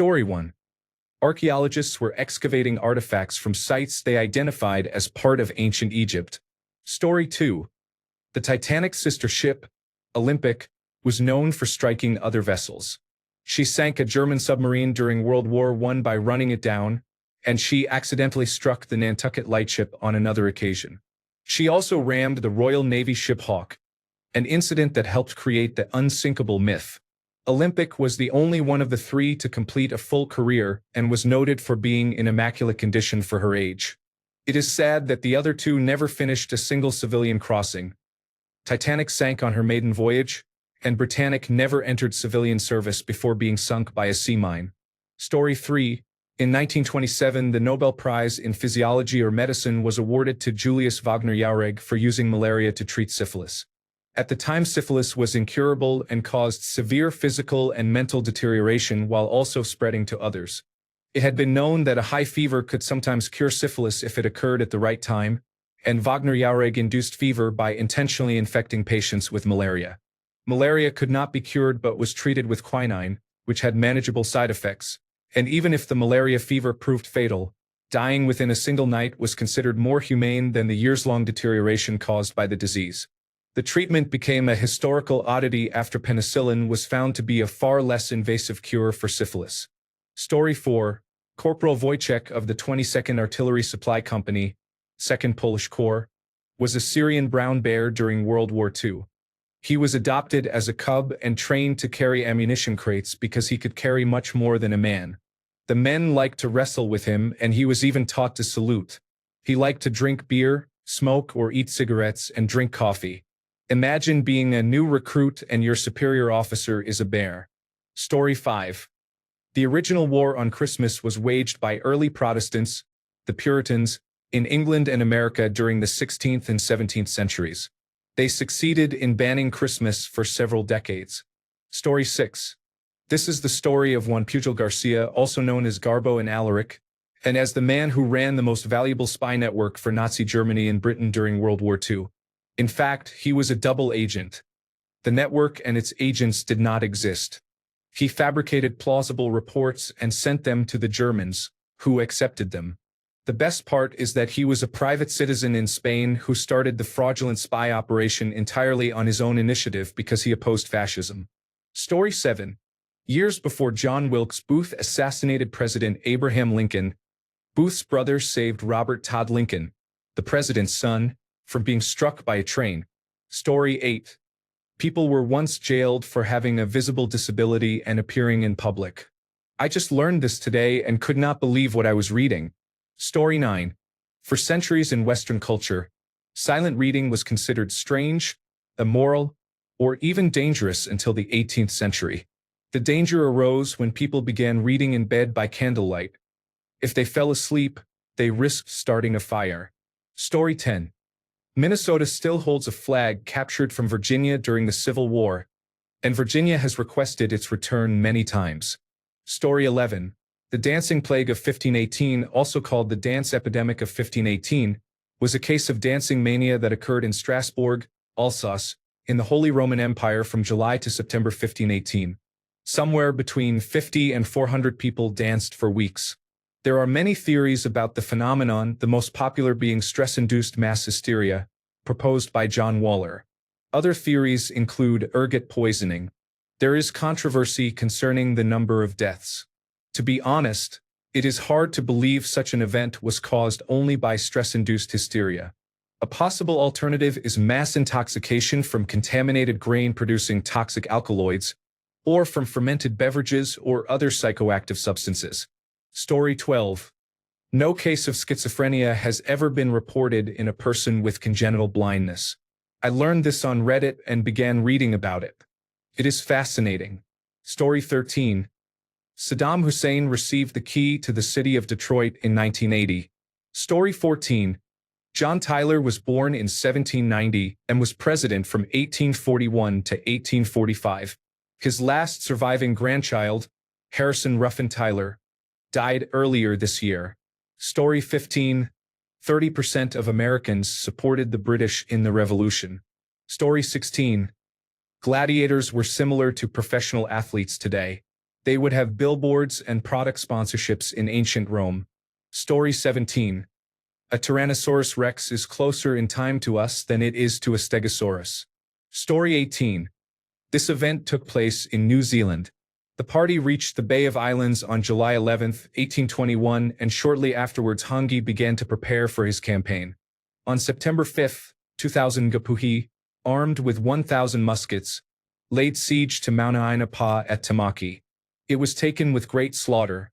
Story 1. Archaeologists were excavating artifacts from sites they identified as part of ancient Egypt. Story 2. The Titanic's sister ship, Olympic, was known for striking other vessels. She sank a German submarine during World War I by running it down, and she accidentally struck the Nantucket Lightship on another occasion. She also rammed the Royal Navy ship Hawke, an incident that helped create the unsinkable myth. Olympic was the only one of the three to complete a full career and was noted for being in immaculate condition for her age. It is sad that the other two never finished a single civilian crossing. Titanic sank on her maiden voyage, and Britannic never entered civilian service before being sunk by a sea mine. Story 3. In 1927, the Nobel Prize in Physiology or Medicine was awarded to Julius Wagner-Jauregg for using malaria to treat syphilis. At the time, syphilis was incurable and caused severe physical and mental deterioration while also spreading to others. It had been known that a high fever could sometimes cure syphilis if it occurred at the right time, and Wagner-Jauregg induced fever by intentionally infecting patients with malaria. Malaria could not be cured but was treated with quinine, which had manageable side effects, and even if the malaria fever proved fatal, dying within a single night was considered more humane than the years-long deterioration caused by the disease. The treatment became a historical oddity after penicillin was found to be a far less invasive cure for syphilis. Story 4. Corporal Wojciech of the 22nd Artillery Supply Company, 2nd Polish Corps, was a Syrian brown bear during World War II. He was adopted as a cub and trained to carry ammunition crates because he could carry much more than a man. The men liked to wrestle with him, and he was even taught to salute. He liked to drink beer, smoke or eat cigarettes, and drink coffee. Imagine being a new recruit and your superior officer is a bear. Story 5. The original war on Christmas was waged by early Protestants, the Puritans, in England and America during the 16th and 17th centuries. They succeeded in banning Christmas for several decades. Story 6. This is the story of Juan Pujol Garcia, also known as Garbo and Alaric, and as the man who ran the most valuable spy network for Nazi Germany and Britain during World War II. In fact, he was a double agent. The network and its agents did not exist. He fabricated plausible reports and sent them to the Germans, who accepted them. The best part is that he was a private citizen in Spain who started the fraudulent spy operation entirely on his own initiative because he opposed fascism. Story 7. Years before John Wilkes Booth assassinated President Abraham Lincoln, Booth's brother saved Robert Todd Lincoln, the president's son, from being struck by a train. Story 8. People were once jailed for having a visible disability and appearing in public. I just learned this today and could not believe what I was reading. Story 9. For centuries in Western culture, silent reading was considered strange, immoral, or even dangerous until the 18th century. The danger arose when people began reading in bed by candlelight. If they fell asleep, they risked starting a fire. Story 10. Minnesota still holds a flag captured from Virginia during the Civil War, and Virginia has requested its return many times. Story 11. The dancing plague of 1518, also called the dance epidemic of 1518, was a case of dancing mania that occurred in Strasbourg, Alsace, in the Holy Roman Empire from July to September 1518. Somewhere between 50 and 400 people danced for weeks. There are many theories about the phenomenon, the most popular being stress-induced mass hysteria, proposed by John Waller. Other theories include ergot poisoning. There is controversy concerning the number of deaths. To be honest, it is hard to believe such an event was caused only by stress-induced hysteria. A possible alternative is mass intoxication from contaminated grain producing toxic alkaloids, or from fermented beverages or other psychoactive substances. Story 12. No case of schizophrenia has ever been reported in a person with congenital blindness. I learned this on Reddit and began reading about it. It is fascinating. Story 13. Saddam Hussein received the key to the city of Detroit in 1980. Story 14. John Tyler was born in 1790 and was president from 1841 to 1845. His last surviving grandchild, Harrison Ruffin Tyler, died earlier this year. Story 15. 30% of Americans supported the British in the Revolution. Story 16. Gladiators were similar to professional athletes today. They would have billboards and product sponsorships in ancient Rome. Story 17. A Tyrannosaurus rex is closer in time to us than it is to a Stegosaurus. Story 18. This event took place in New Zealand. The party reached the Bay of Islands on July 11, 1821, and shortly afterwards Hangi began to prepare for his campaign. On September 5, 2000, Gapuhi, armed with 1,000 muskets, laid siege to Mauna Pa at Tamaki. It was taken with great slaughter.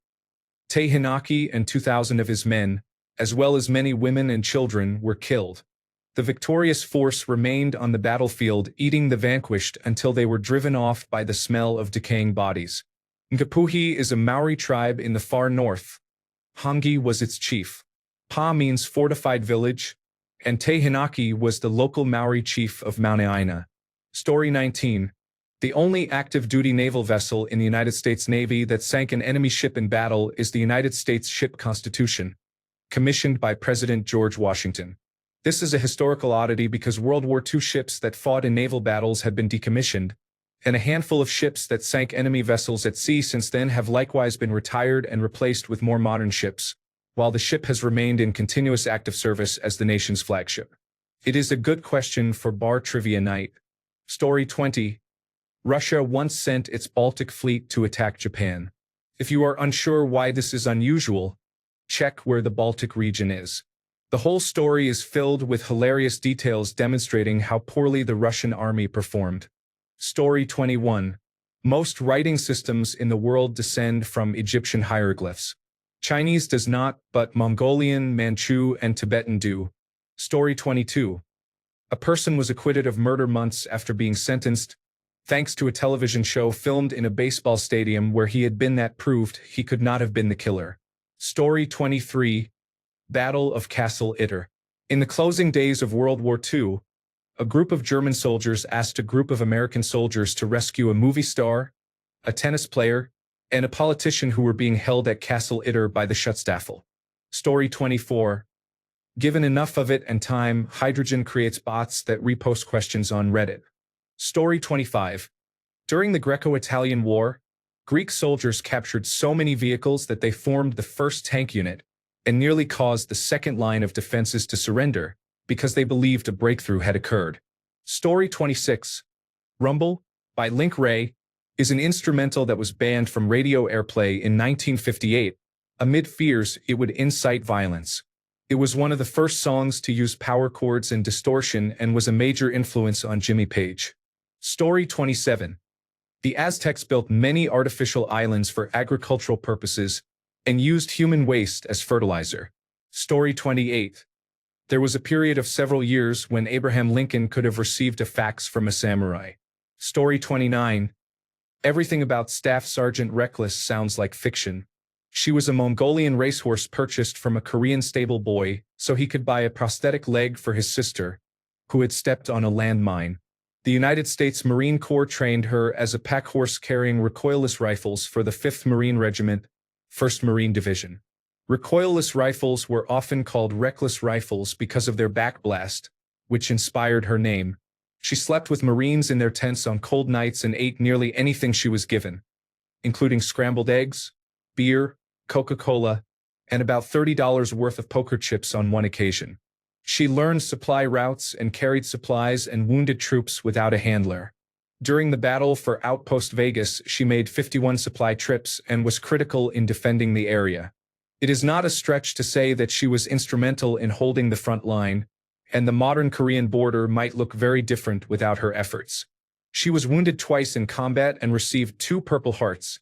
Te Hinaki and 2,000 of his men, as well as many women and children, were killed. The victorious force remained on the battlefield, eating the vanquished until they were driven off by the smell of decaying bodies. Ngapuhi is a Maori tribe in the far north. Hangi was its chief. Pa means fortified village, and Te Hinaki was the local Maori chief of Mauna. Story 19. The only active-duty naval vessel in the United States Navy that sank an enemy ship in battle is the United States ship Constitution, commissioned by President George Washington. This is a historical oddity because World War II ships that fought in naval battles had been decommissioned, and a handful of ships that sank enemy vessels at sea since then have likewise been retired and replaced with more modern ships, while the ship has remained in continuous active service as the nation's flagship. It is a good question for Bar Trivia Night. Story 20. Russia once sent its Baltic fleet to attack Japan. If you are unsure why this is unusual, check where the Baltic region is. The whole story is filled with hilarious details demonstrating how poorly the Russian army performed. Story 21. Most writing systems in the world descend from Egyptian hieroglyphs. Chinese does not, but Mongolian, Manchu, and Tibetan do. Story 22. A person was acquitted of murder months after being sentenced, thanks to a television show filmed in a baseball stadium where he had been that proved he could not have been the killer. Story 23. Battle of Castle Itter. In the closing days of World War II, a group of German soldiers asked a group of American soldiers to rescue a movie star, a tennis player, and a politician who were being held at Castle Itter by the Schutzstaffel. Story 24. Given enough of it and time, hydrogen creates bots that repost questions on Reddit. Story 25. During the Greco-Italian War, Greek soldiers captured so many vehicles that they formed the first tank unit and nearly caused the second line of defenses to surrender because they believed a breakthrough had occurred. Story 26. Rumble, by Link Ray, is an instrumental that was banned from radio airplay in 1958, amid fears it would incite violence. It was one of the first songs to use power chords and distortion and was a major influence on Jimmy Page. Story 27. The Aztecs built many artificial islands for agricultural purposes and used human waste as fertilizer. Story 28. There was a period of several years when Abraham Lincoln could have received a fax from a samurai. Story 29. Everything about Staff Sergeant Reckless sounds like fiction. She was a Mongolian racehorse purchased from a Korean stable boy so he could buy a prosthetic leg for his sister, who had stepped on a landmine. The United States Marine Corps trained her as a pack horse carrying recoilless rifles for the 5th Marine Regiment, 1st Marine Division. Recoilless rifles were often called reckless rifles because of their backblast, which inspired her name. She slept with Marines in their tents on cold nights and ate nearly anything she was given, including scrambled eggs, beer, Coca-Cola, and about $30 worth of poker chips on one occasion. She learned supply routes and carried supplies and wounded troops without a handler. During the battle for Outpost Vegas, she made 51 supply trips and was critical in defending the area. It is not a stretch to say that she was instrumental in holding the front line, and the modern Korean border might look very different without her efforts. She was wounded twice in combat and received 2 Purple Hearts,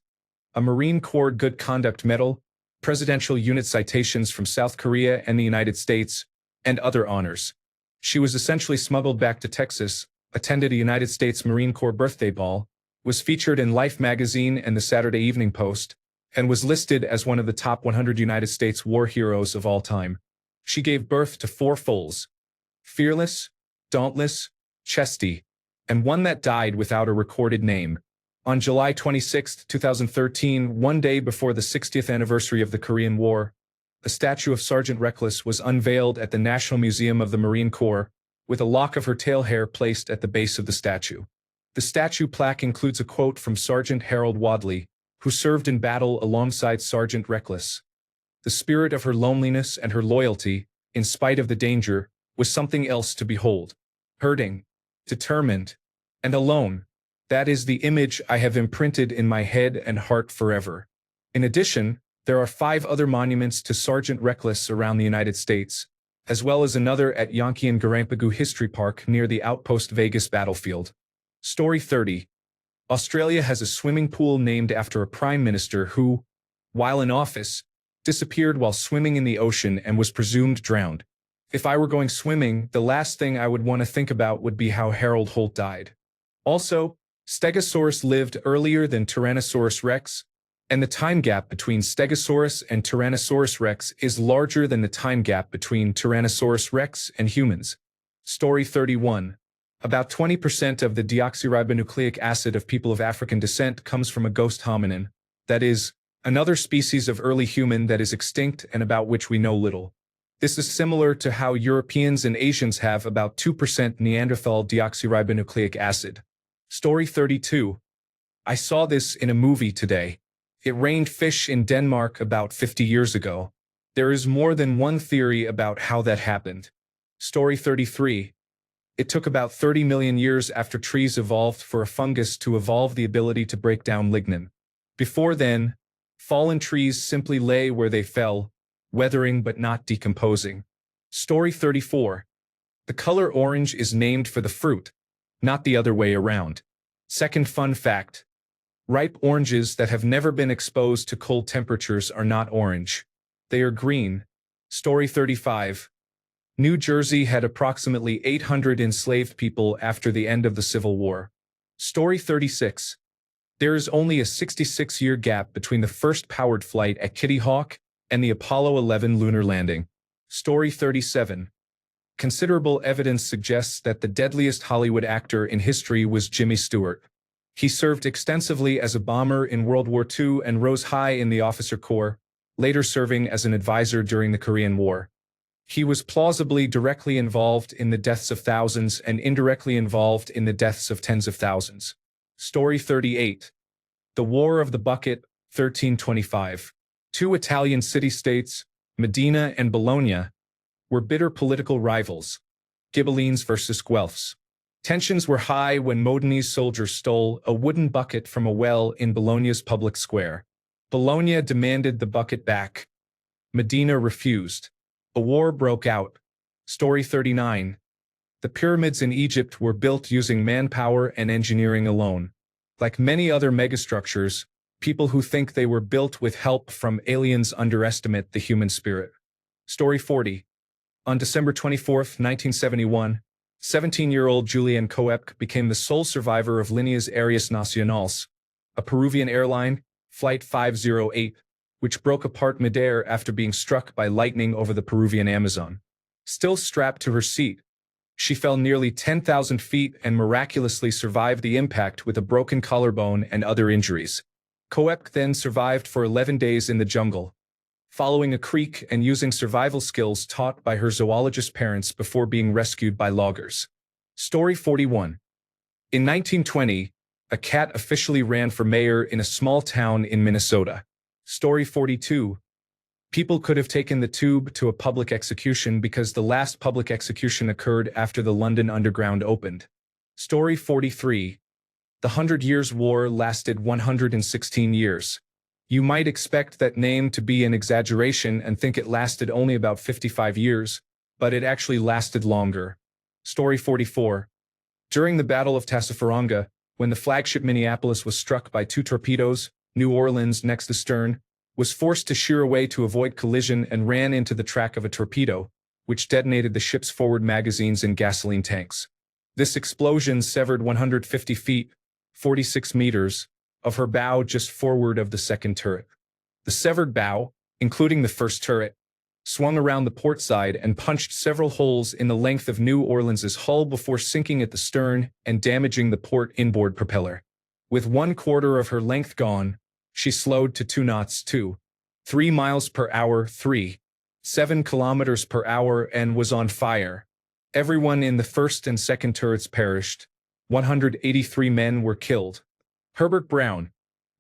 a Marine Corps Good Conduct Medal, Presidential Unit citations from South Korea and the United States, and other honors. She was essentially smuggled back to Texas, attended a United States Marine Corps birthday ball, was featured in Life magazine and the Saturday Evening Post, and was listed as one of the top 100 United States war heroes of all time. She gave birth to 4 foals: Fearless, Dauntless, Chesty, and one that died without a recorded name. On July 26, 2013, one day before the 60th anniversary of the Korean War, a statue of Sergeant Reckless was unveiled at the National Museum of the Marine Corps, with a lock of her tail hair placed at the base of the statue. The statue plaque includes a quote from Sergeant Harold Wadley, who served in battle alongside Sergeant Reckless. The spirit of her loneliness and her loyalty, in spite of the danger, was something else to behold. Hurting, determined, and alone. That is the image I have imprinted in my head and heart forever. In addition, there are 5 other monuments to Sergeant Reckless around the United States, as well as another at Yonkian Garampagu History Park near the Outpost Vegas battlefield. Story 30. Australia has a swimming pool named after a prime minister who, while in office, disappeared while swimming in the ocean and was presumed drowned. If I were going swimming, the last thing I would want to think about would be how Harold Holt died. Also, Stegosaurus lived earlier than Tyrannosaurus rex, and the time gap between Stegosaurus and Tyrannosaurus rex is larger than the time gap between Tyrannosaurus rex and humans. Story 31. About 20% of the deoxyribonucleic acid of people of African descent comes from a ghost hominin, that is, another species of early human that is extinct and about which we know little. This is similar to how Europeans and Asians have about 2% Neanderthal deoxyribonucleic acid. Story 32. I saw this in a movie today. It rained fish in Denmark about 50 years ago. There is more than one theory about how that happened. Story 33. It took about 30 million years after trees evolved for a fungus to evolve the ability to break down lignin. Before then, fallen trees simply lay where they fell, weathering but not decomposing. Story 34. The color orange is named for the fruit, not the other way around. Second fun fact. Ripe oranges that have never been exposed to cold temperatures are not orange. They are green. Story 35. New Jersey had approximately 800 enslaved people after the end of the Civil War. Story 36. There is only a 66-year gap between the first powered flight at Kitty Hawk and the Apollo 11 lunar landing. Story 37. Considerable evidence suggests that the deadliest Hollywood actor in history was Jimmy Stewart. He served extensively as a bomber in World War II and rose high in the officer corps, later serving as an advisor during the Korean War. He was plausibly directly involved in the deaths of thousands and indirectly involved in the deaths of tens of thousands. Story 38. The War of the Bucket, 1325. 2 Italian city-states, Medina and Bologna, were bitter political rivals, Ghibellines versus Guelphs. Tensions were high when Modenese soldiers stole a wooden bucket from a well in Bologna's public square. Bologna demanded the bucket back. Medina refused. A war broke out. Story 39. The pyramids in Egypt were built using manpower and engineering alone. Like many other megastructures, people who think they were built with help from aliens underestimate the human spirit. Story 40. On December 24, 1971, 17-year-old Julian Coepc became the sole survivor of Líneas Aéreas Nacionales, a Peruvian airline, Flight 508, which broke apart midair after being struck by lightning over the Peruvian Amazon. Still strapped to her seat, she fell nearly 10,000 feet and miraculously survived the impact with a broken collarbone and other injuries. Coepc then survived for 11 days in the jungle, following a creek and using survival skills taught by her zoologist parents before being rescued by loggers. Story 41. In 1920, a cat officially ran for mayor in a small town in Minnesota. Story 42. People could have taken the tube to a public execution because the last public execution occurred after the London Underground opened. Story 43. The 100 Years' War lasted 116 years. You might expect that name to be an exaggeration and think it lasted only about 55 years, but it actually lasted longer. Story 44. During the Battle of Tassafaronga, when the flagship Minneapolis was struck by 2 torpedoes, New Orleans, next astern, was forced to sheer away to avoid collision and ran into the track of a torpedo, which detonated the ship's forward magazines and gasoline tanks. This explosion severed 150 feet, 46 meters, of her bow just forward of the second turret. The severed bow, including the first turret, swung around the port side and punched several holes in the length of New Orleans's hull before sinking at the stern and damaging the port inboard propeller. With 1/4 of her length gone, she slowed to 2 knots, 3 miles per hour, 7 kilometers per hour, and was on fire. Everyone in the first and second turrets perished. 183 men were killed. Herbert Brown,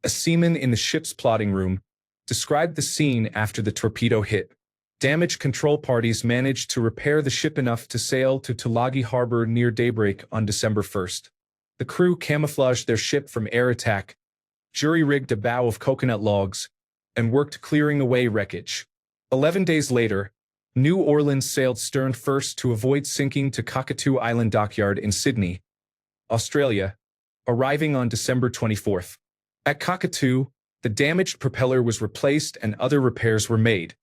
a seaman in the ship's plotting room, described the scene after the torpedo hit. Damage control parties managed to repair the ship enough to sail to Tulagi Harbor near daybreak on December 1st. The crew camouflaged their ship from air attack, jury-rigged a bow of coconut logs, and worked clearing away wreckage. 11 days later, New Orleans sailed stern first to avoid sinking to Cockatoo Island Dockyard in Sydney, Australia, arriving on December 24th. At Cockatoo, the damaged propeller was replaced and other repairs were made,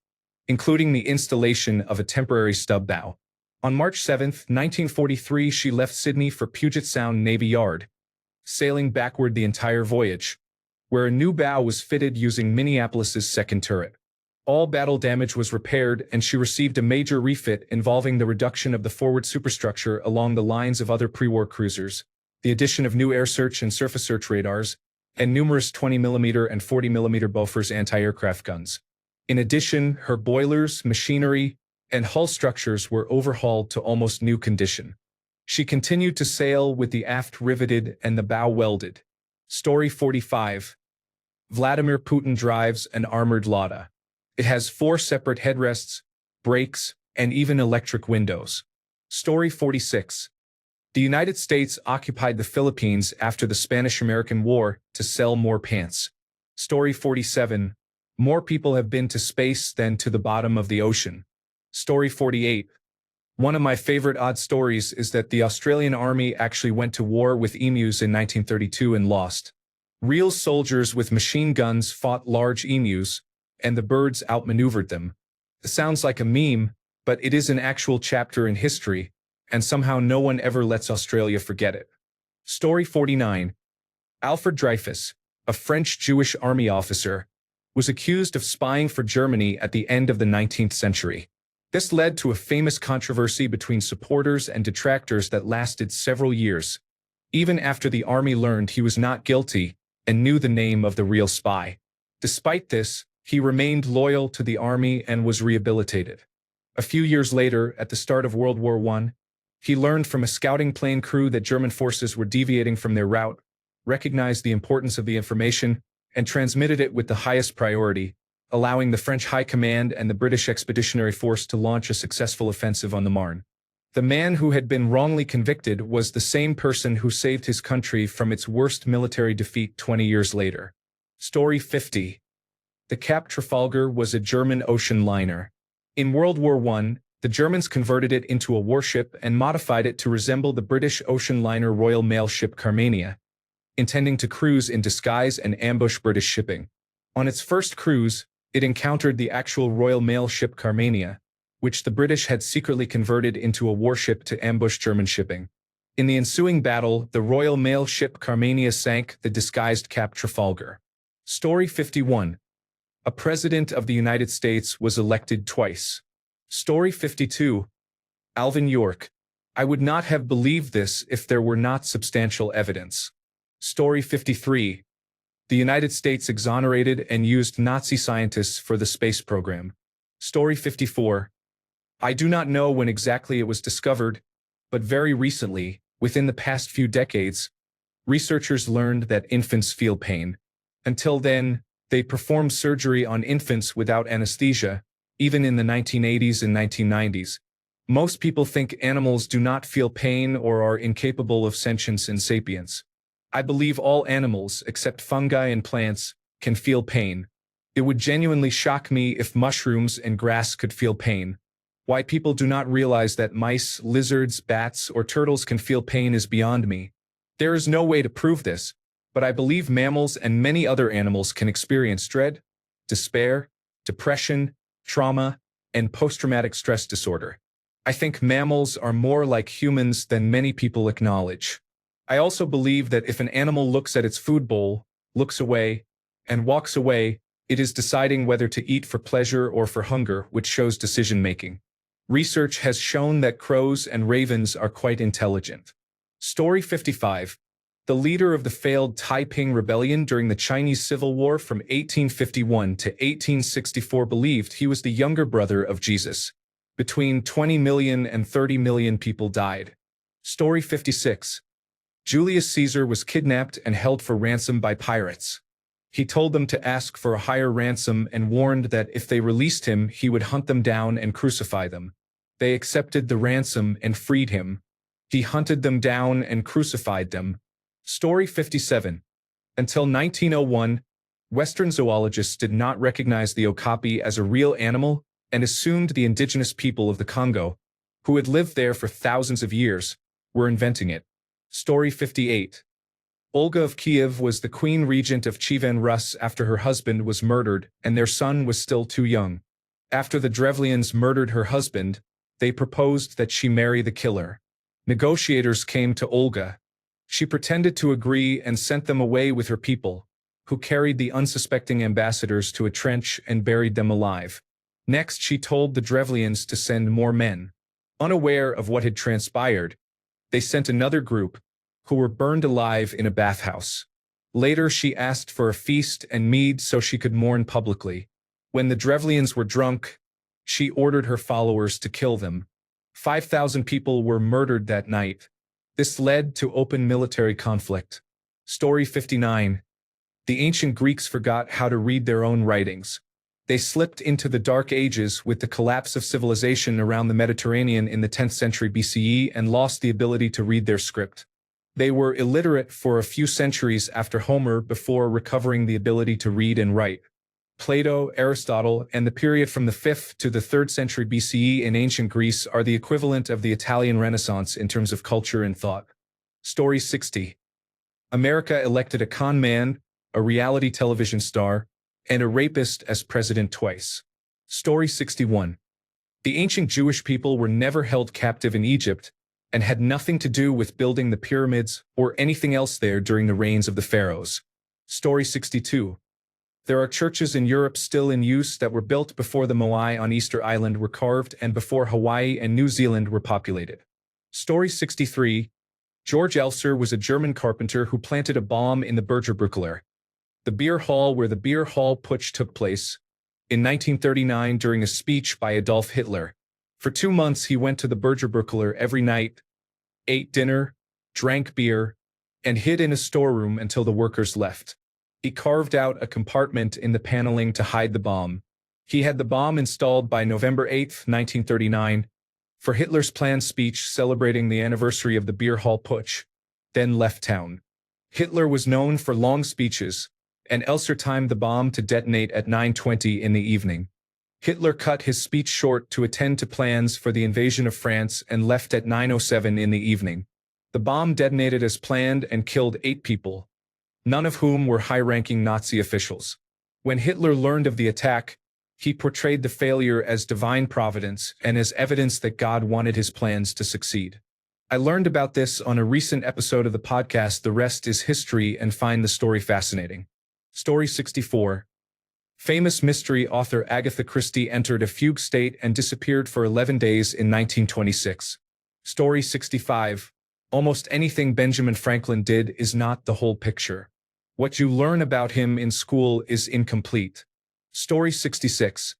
including the installation of a temporary stub bow. On March 7, 1943, she left Sydney for Puget Sound Navy Yard, sailing backward the entire voyage, where a new bow was fitted using Minneapolis's second turret. All battle damage was repaired and she received a major refit involving the reduction of the forward superstructure along the lines of other pre-war cruisers, the addition of new air search and surface search radars, and numerous 20mm and 40mm Bofors anti-aircraft guns. In addition, her boilers, machinery, and hull structures were overhauled to almost new condition. She continued to sail with the aft riveted and the bow welded. Story 45. Vladimir Putin drives an armored Lada. It has 4 separate headrests, brakes, and even electric windows. Story 46. The United States occupied the Philippines after the Spanish-American War to sell more pants. Story 47. More people have been to space than to the bottom of the ocean. Story 48. One of my favorite odd stories is that the Australian Army actually went to war with emus in 1932 and lost. Real soldiers with machine guns fought large emus, and the birds outmaneuvered them. It sounds like a meme, but it is an actual chapter in history, and somehow no one ever lets Australia forget it. Story 49. Alfred Dreyfus, a French Jewish army officer, was accused of spying for Germany at the end of the 19th century. This led to a famous controversy between supporters and detractors that lasted several years, even after the army learned he was not guilty and knew the name of the real spy. Despite this, he remained loyal to the army and was rehabilitated. A few years later, at the start of World War I, he learned from a scouting plane crew that German forces were deviating from their route, recognized the importance of the information, and transmitted it with the highest priority, allowing the French High Command and the British Expeditionary Force to launch a successful offensive on the Marne. The man who had been wrongly convicted was the same person who saved his country from its worst military defeat 20 years later. Story 50. The Cap Trafalgar was a German ocean liner. In World War I, the Germans converted it into a warship and modified it to resemble the British ocean liner Royal Mail ship Carmania, intending to cruise in disguise and ambush British shipping. On its first cruise, it encountered the actual Royal Mail ship Carmania, which the British had secretly converted into a warship to ambush German shipping. In the ensuing battle, the Royal Mail ship Carmania sank the disguised Cap Trafalgar. Story 51. A president of the United States was elected twice. Story 52. Alvin York. I would not have believed this if there were not substantial evidence. Story 53. The United States exonerated and used Nazi scientists for the space program. Story 54. I do not know when exactly it was discovered, but very recently, within the past few decades, researchers learned that infants feel pain. Until then, they performed surgery on infants without anesthesia, even in the 1980s and 1990s. Most people think animals do not feel pain or are incapable of sentience and sapience. I believe all animals, except fungi and plants, can feel pain. It would genuinely shock me if mushrooms and grass could feel pain. Why people do not realize that mice, lizards, bats, or turtles can feel pain is beyond me. There is no way to prove this, but I believe mammals and many other animals can experience dread, despair, depression, trauma, and post-traumatic stress disorder. I think mammals are more like humans than many people acknowledge. I also believe that if an animal looks at its food bowl, looks away, and walks away, it is deciding whether to eat for pleasure or for hunger, which shows decision-making. Research has shown that crows and ravens are quite intelligent. Story 55. The leader of the failed Taiping Rebellion during the Chinese Civil War from 1851 to 1864 believed he was the younger brother of Jesus. Between 20 million and 30 million people died. Story 56. Julius Caesar was kidnapped and held for ransom by pirates. He told them to ask for a higher ransom and warned that if they released him, he would hunt them down and crucify them. They accepted the ransom and freed him. He hunted them down and crucified them. Story 57. Until 1901, Western zoologists did not recognize the okapi as a real animal and assumed the indigenous people of the Congo, who had lived there for thousands of years, were inventing it. Story 58. Olga of Kiev was the queen regent of Kievan Rus after her husband was murdered and their son was still too young. After the Drevlians murdered her husband, they proposed that she marry the killer. Negotiators came to Olga. She pretended to agree and sent them away with her people, who carried the unsuspecting ambassadors to a trench and buried them alive. Next, she told the Drevlians to send more men. Unaware of what had transpired, they sent another group, who were burned alive in a bathhouse. Later, she asked for a feast and mead so she could mourn publicly. When the Drevlians were drunk, she ordered her followers to kill them. 5,000 people were murdered that night. This led to open military conflict. Story 59. The ancient Greeks forgot how to read their own writings. They slipped into the Dark Ages with the collapse of civilization around the Mediterranean in the 10th century BCE and lost the ability to read their script. They were illiterate for a few centuries after Homer before recovering the ability to read and write. Plato, Aristotle, and the period from the 5th to the 3rd century BCE in ancient Greece are the equivalent of the Italian Renaissance in terms of culture and thought. Story 60. America elected a con man, a reality television star, and a rapist as president twice. Story 61. The ancient Jewish people were never held captive in Egypt and had nothing to do with building the pyramids or anything else there during the reigns of the pharaohs. Story 62. There are churches in Europe still in use that were built before the Moai on Easter Island were carved and before Hawaii and New Zealand were populated. Story 63. George Elser was a German carpenter who planted a bomb in the Burgerbrückler, the beer hall where the beer hall putsch took place, in 1939 during a speech by Adolf Hitler. For 2 months he went to the Burgerbrückler every night, ate dinner, drank beer, and hid in a storeroom until the workers left. He carved out a compartment in the paneling to hide the bomb. He had the bomb installed by November 8, 1939, for Hitler's planned speech celebrating the anniversary of the beer hall putsch, then left town. Hitler was known for long speeches, and Elser timed the bomb to detonate at 9:20 in the evening. Hitler cut his speech short to attend to plans for the invasion of France and left at 9:07 in the evening. The bomb detonated as planned and killed 8 people, none of whom were high-ranking Nazi officials. When Hitler learned of the attack, he portrayed the failure as divine providence and as evidence that God wanted his plans to succeed. I learned about this on a recent episode of the podcast The Rest is History and find the story fascinating. Story 64. Famous mystery author Agatha Christie entered a fugue state and disappeared for 11 days in 1926. Story 65. Almost anything Benjamin Franklin did is not the whole picture. What you learn about him in school is incomplete. Story 66.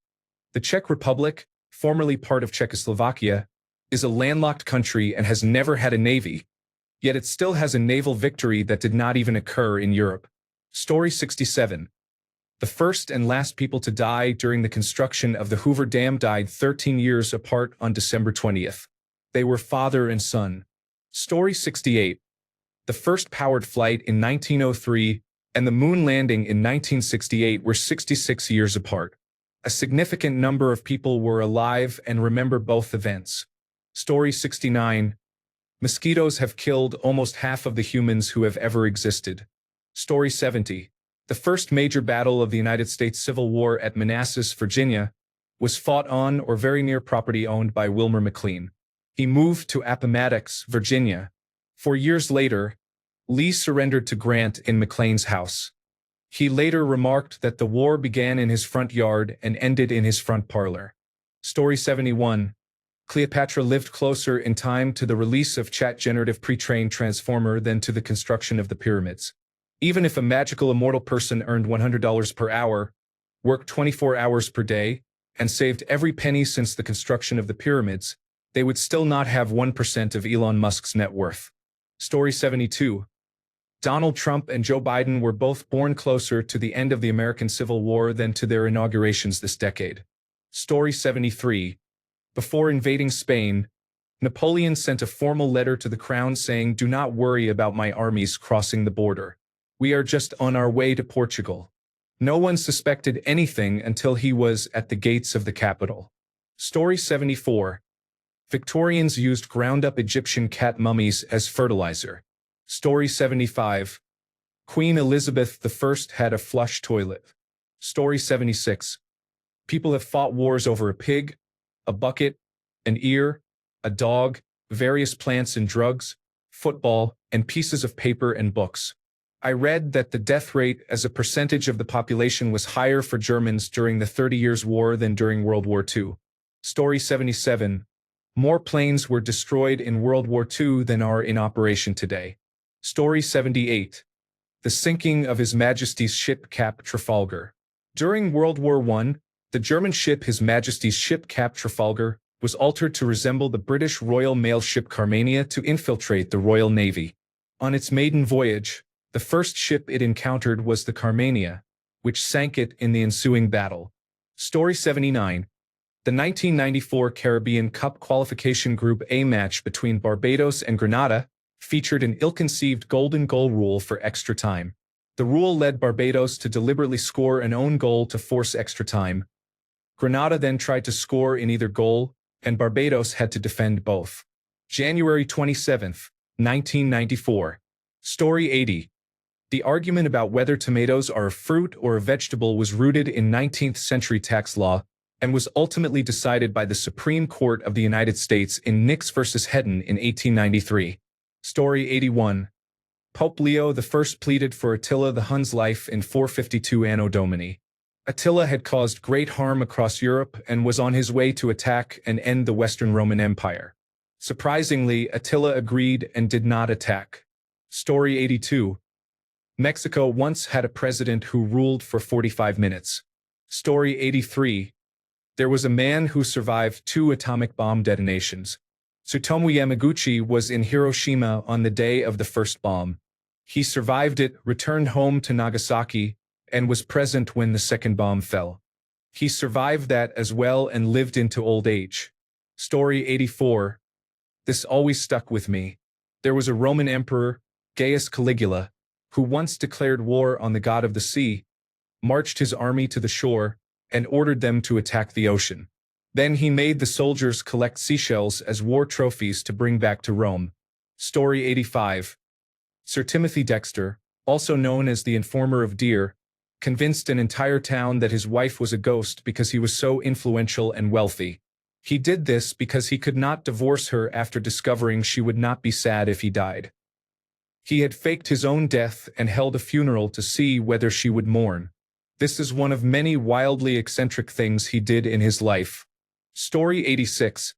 The Czech Republic, formerly part of Czechoslovakia, is a landlocked country and has never had a navy, yet it still has a naval victory that did not even occur in Europe. Story 67. The first and last people to die during the construction of the Hoover Dam died 13 years apart on December 20th. They were father and son. Story 68. The first powered flight in 1903 and the moon landing in 1968 were 66 years apart. A significant number of people were alive and remember both events. Story 69. Mosquitoes have killed almost half of the humans who have ever existed. Story 70. The first major battle of the United States Civil War at Manassas, Virginia, was fought on or very near property owned by Wilmer McLean. He moved to Appomattox, Virginia. 4 years later, Lee surrendered to Grant in McLean's house. He later remarked that the war began in his front yard and ended in his front parlor. Story 71. Cleopatra lived closer in time to the release of Chat Generative Pre-trained Transformer than to the construction of the pyramids. Even if a magical immortal person earned $100 per hour, worked 24 hours per day, and saved every penny since the construction of the pyramids, they would still not have 1% of Elon Musk's net worth. Story 72. Donald Trump and Joe Biden were both born closer to the end of the American Civil War than to their inaugurations this decade. Story 73. Before invading Spain, Napoleon sent a formal letter to the crown saying, "Do not worry about my armies crossing the border. We are just on our way to Portugal." No one suspected anything until he was at the gates of the capital. Story 74. Victorians used ground-up Egyptian cat mummies as fertilizer. Story 75. Queen Elizabeth I had a flush toilet. Story 76. People have fought wars over a pig, a bucket, an ear, a dog, various plants and drugs, football, and pieces of paper and books. I read that the death rate as a percentage of the population was higher for Germans during the 30 Years' War than during World War II. Story 77. More planes were destroyed in World War II than are in operation today. Story 78. The sinking of His Majesty's ship Cap Trafalgar. During World War I, the German ship His Majesty's ship Cap Trafalgar was altered to resemble the British Royal Mail ship Carmania to infiltrate the Royal Navy. On its maiden voyage, the first ship it encountered was the Carmania, which sank it in the ensuing battle. Story 79. The 1994 Caribbean Cup qualification Group A match between Barbados and Grenada featured an ill-conceived golden goal rule for extra time. The rule led Barbados to deliberately score an own goal to force extra time. Grenada then tried to score in either goal, and Barbados had to defend both. January 27, 1994. Story 80. The argument about whether tomatoes are a fruit or a vegetable was rooted in 19th-century tax law and was ultimately decided by the Supreme Court of the United States in Nix v. Hedden in 1893. Story 81. Pope Leo I pleaded for Attila the Hun's life in 452 Anno Domini. Attila had caused great harm across Europe and was on his way to attack and end the Western Roman Empire. Surprisingly, Attila agreed and did not attack. Story 82. Mexico once had a president who ruled for 45 minutes. Story 83. There was a man who survived 2 atomic bomb detonations. Tsutomu Yamaguchi was in Hiroshima on the day of the first bomb. He survived it, returned home to Nagasaki, and was present when the second bomb fell. He survived that as well and lived into old age. Story 84. This always stuck with me. There was a Roman emperor, Gaius Caligula, who once declared war on the god of the sea, marched his army to the shore, and ordered them to attack the ocean. Then he made the soldiers collect seashells as war trophies to bring back to Rome. Story 85. Sir Timothy Dexter, also known as the Informer of Deer, convinced an entire town that his wife was a ghost because he was so influential and wealthy. He did this because he could not divorce her after discovering she would not be sad if he died. He had faked his own death and held a funeral to see whether she would mourn. This is one of many wildly eccentric things he did in his life. Story 86.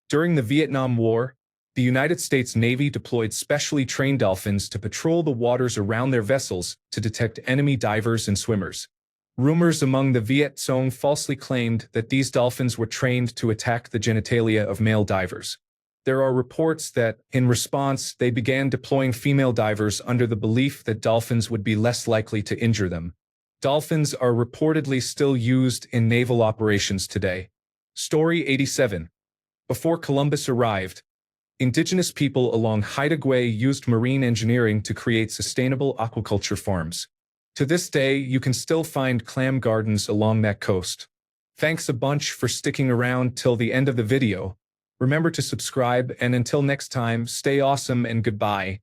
During the Vietnam War, the United States Navy deployed specially trained dolphins to patrol the waters around their vessels to detect enemy divers and swimmers. Rumors among the Viet Cong falsely claimed that these dolphins were trained to attack the genitalia of male divers. There are reports that, in response, they began deploying female divers under the belief that dolphins would be less likely to injure them. Dolphins are reportedly still used in naval operations today. Story 87. Before Columbus arrived, indigenous people along Haida Gwaii used marine engineering to create sustainable aquaculture farms. To this day, you can still find clam gardens along that coast. Thanks a bunch for sticking around till the end of the video. Remember to subscribe, and until next time, stay awesome and goodbye.